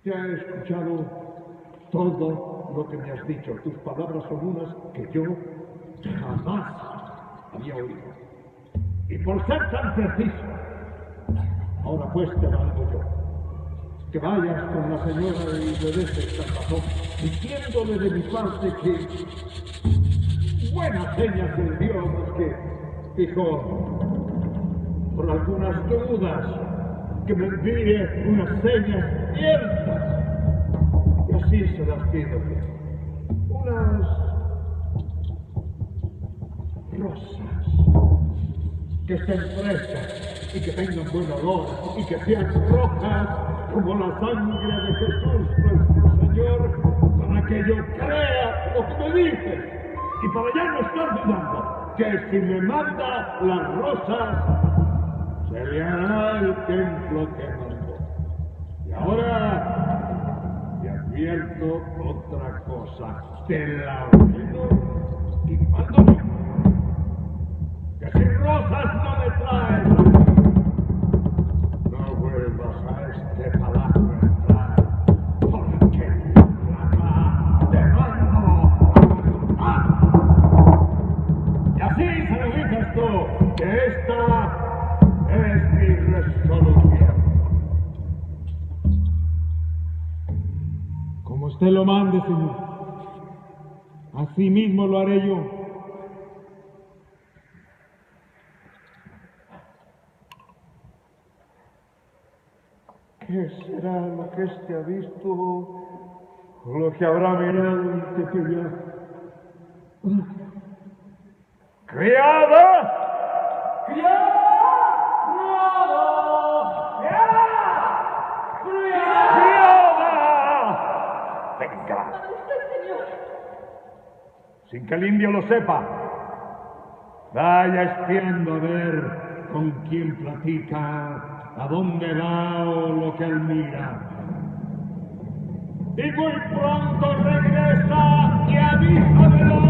Ya he escuchado todo lo que me has dicho. Tus palabras son unas que yo jamás había oído. Y por ser tan preciso, ahora pues te mando yo. Que vayas con la señora y le des esta razón, diciéndole de mi parte que buenas señas del Dios que dijo, por algunas dudas, que me envíe unas señas ciertas. Y así se las pido. Unas rosas que estén frescas y que tengan buen olor y que sean rojas como la sangre de Jesús nuestro Señor, para que yo crea lo que me dice y para ya no estar dudando que si me manda las rosas se le hará el templo que mandó. Y ahora te advierto otra cosa, te la ordeno y mando yo, que sin rosas no me traes. No vuelvas a este palacio a entrar, porque te mando. Y así se lo dices tú, que esta es mi resolución. Como usted lo mande, señor, así mismo lo haré yo. ¿Qué será lo que éste ha visto o lo que habrá mirado ante que yo? ¡Criada! ¡Criada! Venga. Sin que el indio lo sepa. Vaya espiando a ver con quién platica, a dónde va o lo que él mira. Y muy pronto regresa y avísamelo.